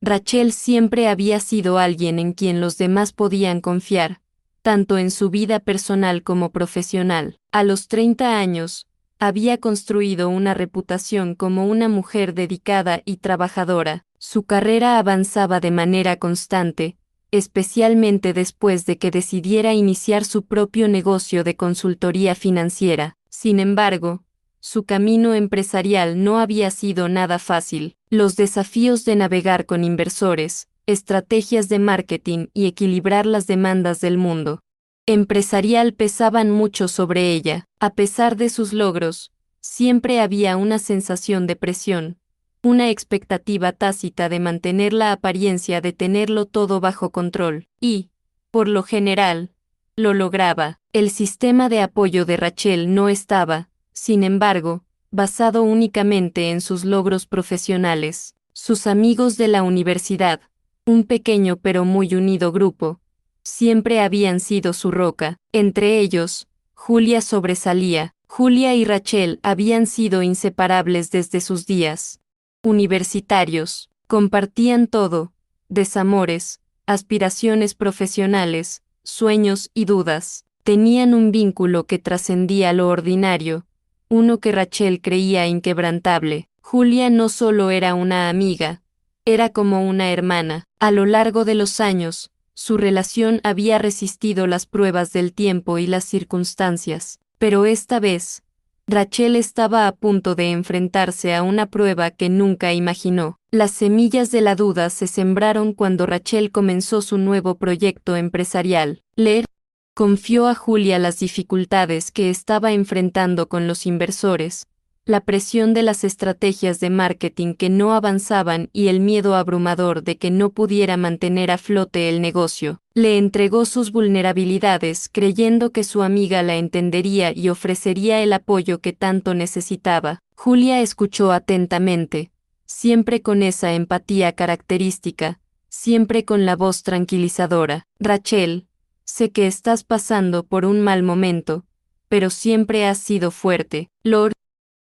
Rachel siempre había sido alguien en quien los demás podían confiar, tanto en su vida personal como profesional. A los 30 años, había construido una reputación como una mujer dedicada y trabajadora. Su carrera avanzaba de manera constante, especialmente después de que decidiera iniciar su propio negocio de consultoría financiera. Sin embargo, su camino empresarial no había sido nada fácil. Los desafíos de navegar con inversores, estrategias de marketing y equilibrar las demandas del mundo empresarial pesaban mucho sobre ella. A pesar de sus logros, siempre había una sensación de presión, una expectativa tácita de mantener la apariencia de tenerlo todo bajo control, y, por lo general, lo lograba. El sistema de apoyo de Rachel no estaba, sin embargo, basado únicamente en sus logros profesionales. Sus amigos de la universidad, un pequeño pero muy unido grupo, siempre habían sido su roca. Entre ellos, Julia sobresalía. Julia y Rachel habían sido inseparables desde sus días universitarios. Compartían todo: desamores, aspiraciones profesionales, sueños y dudas. Tenían un vínculo que trascendía lo ordinario, uno que Rachel creía inquebrantable. Julia no solo era una amiga, era como una hermana. A lo largo de los años, su relación había resistido las pruebas del tiempo y las circunstancias, pero esta vez, Rachel estaba a punto de enfrentarse a una prueba que nunca imaginó. Las semillas de la duda se sembraron cuando Rachel comenzó su nuevo proyecto empresarial. Le confió a Julia las dificultades que estaba enfrentando con los inversores, la presión de las estrategias de marketing que no avanzaban y el miedo abrumador de que no pudiera mantener a flote el negocio. Le entregó sus vulnerabilidades creyendo que su amiga la entendería y ofrecería el apoyo que tanto necesitaba. Julia escuchó atentamente, siempre con esa empatía característica, siempre con la voz tranquilizadora. Rachel, sé que estás pasando por un mal momento, pero siempre has sido fuerte. Lo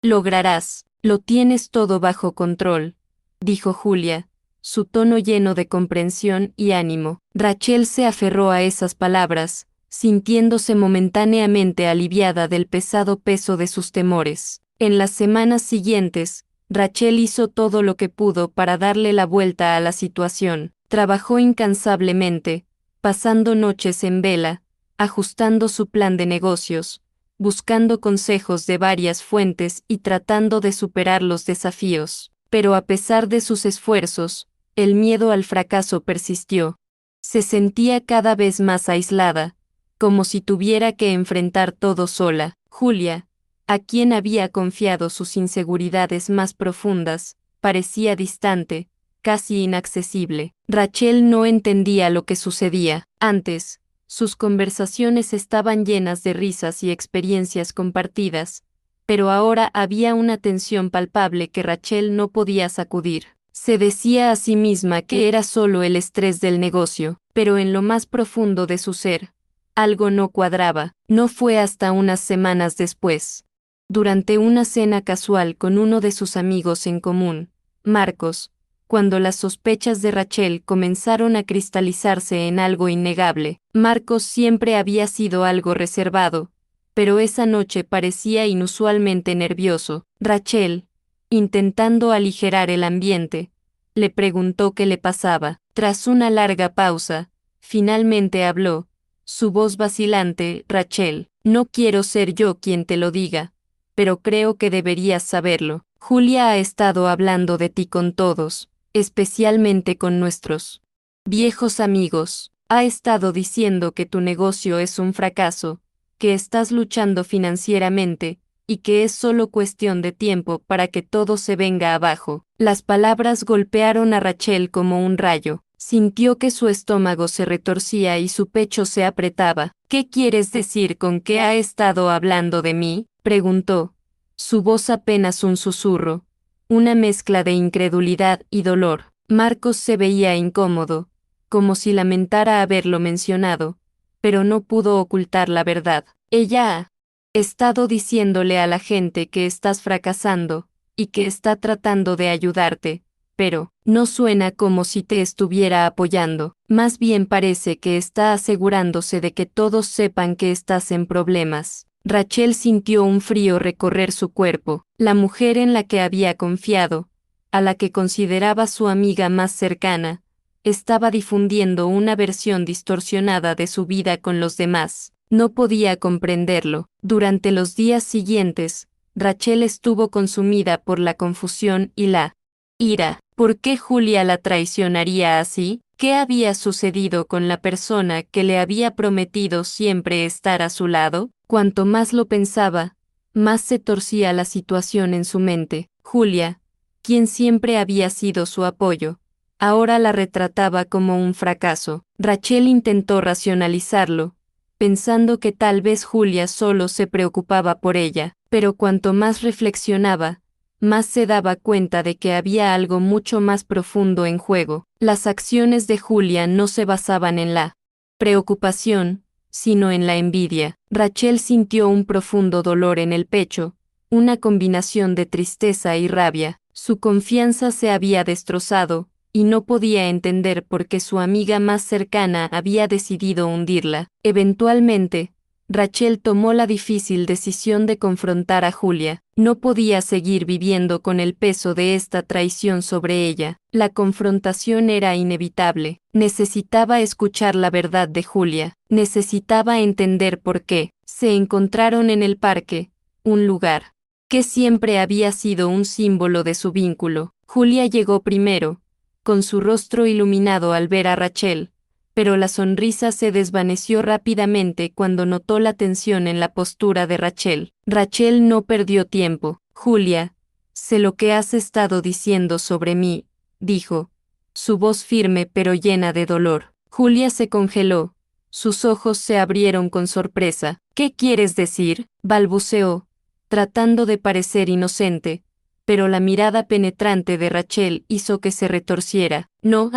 lograrás, lo tienes todo bajo control, dijo Julia, su tono lleno de comprensión y ánimo. Rachel se aferró a esas palabras, sintiéndose momentáneamente aliviada del pesado peso de sus temores. En las semanas siguientes, Rachel hizo todo lo que pudo para darle la vuelta a la situación. Trabajó incansablemente, pasando noches en vela, ajustando su plan de negocios, buscando consejos de varias fuentes y tratando de superar los desafíos. Pero a pesar de sus esfuerzos, el miedo al fracaso persistió. Se sentía cada vez más aislada, como si tuviera que enfrentar todo sola. Julia, a quien había confiado sus inseguridades más profundas, parecía distante, casi inaccesible. Rachel no entendía lo que sucedía. Antes, sus conversaciones estaban llenas de risas y experiencias compartidas, pero ahora había una tensión palpable que Rachel no podía sacudir. Se decía a sí misma que era solo el estrés del negocio, pero en lo más profundo de su ser, algo no cuadraba. No fue hasta unas semanas después, durante una cena casual con uno de sus amigos en común, Marcos, cuando las sospechas de Rachel comenzaron a cristalizarse en algo innegable. Marcos siempre había sido algo reservado, pero esa noche parecía inusualmente nervioso. Rachel, intentando aligerar el ambiente, le preguntó qué le pasaba. Tras una larga pausa, finalmente habló, su voz vacilante: Rachel, no quiero ser yo quien te lo diga, pero creo que deberías saberlo. Julia ha estado hablando de ti con todos, especialmente con nuestros viejos amigos. Ha estado diciendo que tu negocio es un fracaso, que estás luchando financieramente, y que es solo cuestión de tiempo para que todo se venga abajo. Las palabras golpearon a Rachel como un rayo. Sintió que su estómago se retorcía y su pecho se apretaba. ¿Qué quieres decir con que ha estado hablando de mí?, preguntó, su voz apenas un susurro, una mezcla de incredulidad y dolor. Marcos se veía incómodo, como si lamentara haberlo mencionado, pero no pudo ocultar la verdad. Ella ha estado diciéndole a la gente que estás fracasando, y que está tratando de ayudarte, pero no suena como si te estuviera apoyando, más bien parece que está asegurándose de que todos sepan que estás en problemas. Rachel sintió un frío recorrer su cuerpo. La mujer en la que había confiado, a la que consideraba su amiga más cercana, estaba difundiendo una versión distorsionada de su vida con los demás. No podía comprenderlo. Durante los días siguientes, Rachel estuvo consumida por la confusión y la ira. ¿Por qué Julia la traicionaría así? ¿Qué había sucedido con la persona que le había prometido siempre estar a su lado? Cuanto más lo pensaba, más se torcía la situación en su mente. Julia, quien siempre había sido su apoyo, ahora la retrataba como un fracaso. Rachel intentó racionalizarlo, pensando que tal vez Julia solo se preocupaba por ella, pero cuanto más reflexionaba, más se daba cuenta de que había algo mucho más profundo en juego. Las acciones de Julia no se basaban en la preocupación, sino en la envidia. Rachel sintió un profundo dolor en el pecho, una combinación de tristeza y rabia. Su confianza se había destrozado, y no podía entender por qué su amiga más cercana había decidido hundirla. Eventualmente, Rachel tomó la difícil decisión de confrontar a Julia. No podía seguir viviendo con el peso de esta traición sobre ella. La confrontación era inevitable. Necesitaba escuchar la verdad de Julia. Necesitaba entender por qué. Se encontraron en el parque, un lugar que siempre había sido un símbolo de su vínculo. Julia llegó primero, con su rostro iluminado al ver a Rachel, pero la sonrisa se desvaneció rápidamente cuando notó la tensión en la postura de Rachel. Rachel no perdió tiempo. Julia, sé lo que has estado diciendo sobre mí, dijo, su voz firme pero llena de dolor. Julia se congeló, sus ojos se abrieron con sorpresa. ¿Qué quieres decir?, balbuceó, tratando de parecer inocente, pero la mirada penetrante de Rachel hizo que se retorciera. No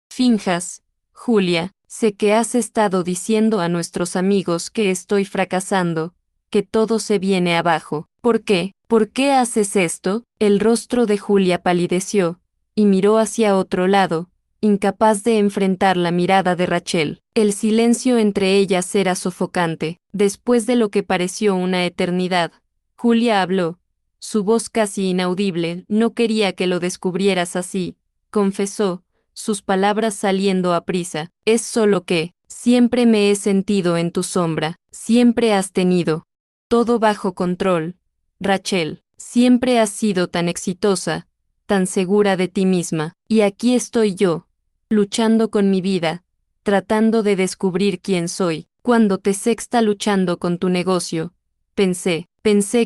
finjas, Julia, sé que has estado diciendo a nuestros amigos que estoy fracasando, que todo se viene abajo. ¿Por qué? ¿Por qué haces esto? El rostro de Julia palideció, y miró hacia otro lado, incapaz de enfrentar la mirada de Rachel. El silencio entre ellas era sofocante. Después de lo que pareció una eternidad, Julia habló, su voz casi inaudible. No quería que lo descubrieras así, confesó, sus palabras saliendo a prisa. Es solo que, siempre me he sentido en tu sombra, siempre has tenido todo bajo control. Rachel, siempre has sido tan exitosa, tan segura de ti misma, y aquí estoy yo, luchando con mi vida, tratando de descubrir quién soy. Cuando te sexta luchando con tu negocio, pensé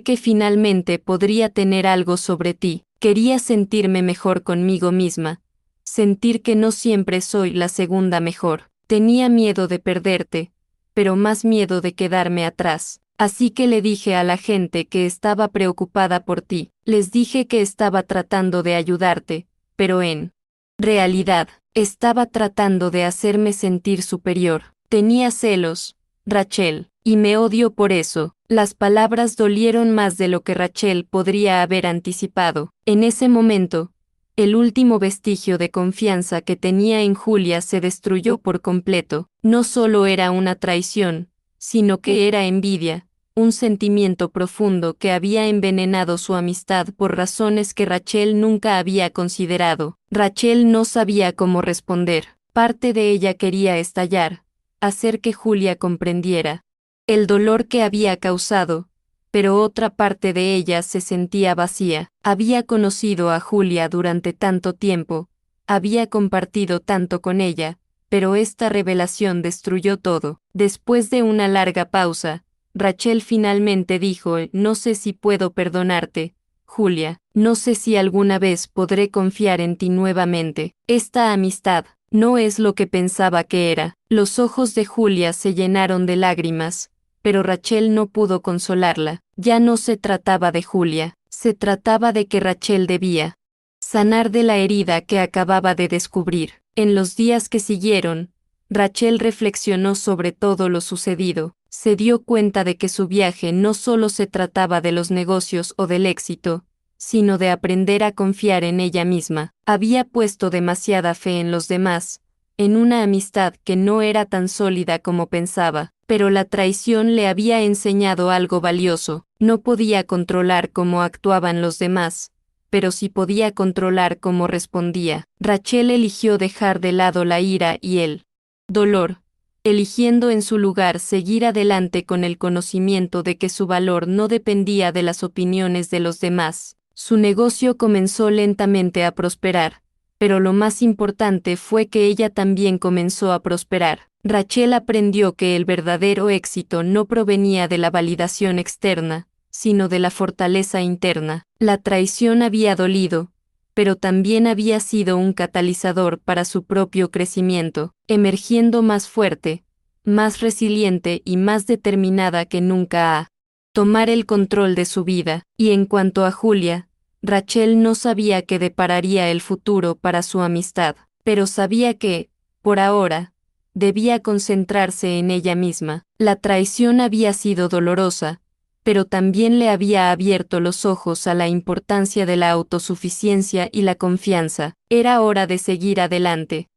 que finalmente podría tener algo sobre ti. Quería sentirme mejor conmigo misma, sentir que no siempre soy la segunda mejor. Tenía miedo de perderte, pero más miedo de quedarme atrás. Así que le dije a la gente que estaba preocupada por ti. Les dije que estaba tratando de ayudarte, pero en realidad, estaba tratando de hacerme sentir superior. Tenía celos, Rachel, y me odio por eso. Las palabras dolieron más de lo que Rachel podría haber anticipado. En ese momento, el último vestigio de confianza que tenía en Julia se destruyó por completo. No solo era una traición, sino que era envidia, un sentimiento profundo que había envenenado su amistad por razones que Rachel nunca había considerado. Rachel no sabía cómo responder. Parte de ella quería estallar, hacer que Julia comprendiera el dolor que había causado, pero otra parte de ella se sentía vacía. Había conocido a Julia durante tanto tiempo, había compartido tanto con ella, pero esta revelación destruyó todo. Después de una larga pausa, Rachel finalmente dijo: no sé si puedo perdonarte, Julia, no sé si alguna vez podré confiar en ti nuevamente. Esta amistad no es lo que pensaba que era. Los ojos de Julia se llenaron de lágrimas, pero Rachel no pudo consolarla. Ya no se trataba de Julia, se trataba de que Rachel debía sanar de la herida que acababa de descubrir. En los días que siguieron, Rachel reflexionó sobre todo lo sucedido. Se dio cuenta de que su viaje no solo se trataba de los negocios o del éxito, sino de aprender a confiar en ella misma. Había puesto demasiada fe en los demás, en una amistad que no era tan sólida como pensaba, pero la traición le había enseñado algo valioso. No podía controlar cómo actuaban los demás, pero sí podía controlar cómo respondía. Rachel eligió dejar de lado la ira y el dolor, eligiendo en su lugar seguir adelante con el conocimiento de que su valor no dependía de las opiniones de los demás. Su negocio comenzó lentamente a prosperar, pero lo más importante fue que ella también comenzó a prosperar. Rachel aprendió que el verdadero éxito no provenía de la validación externa, sino de la fortaleza interna. La traición había dolido, pero también había sido un catalizador para su propio crecimiento, emergiendo más fuerte, más resiliente y más determinada que nunca a tomar el control de su vida. Y en cuanto a Julia, Rachel no sabía qué depararía el futuro para su amistad, pero sabía que, por ahora, debía concentrarse en ella misma. La traición había sido dolorosa, pero también le había abierto los ojos a la importancia de la autosuficiencia y la confianza. Era hora de seguir adelante.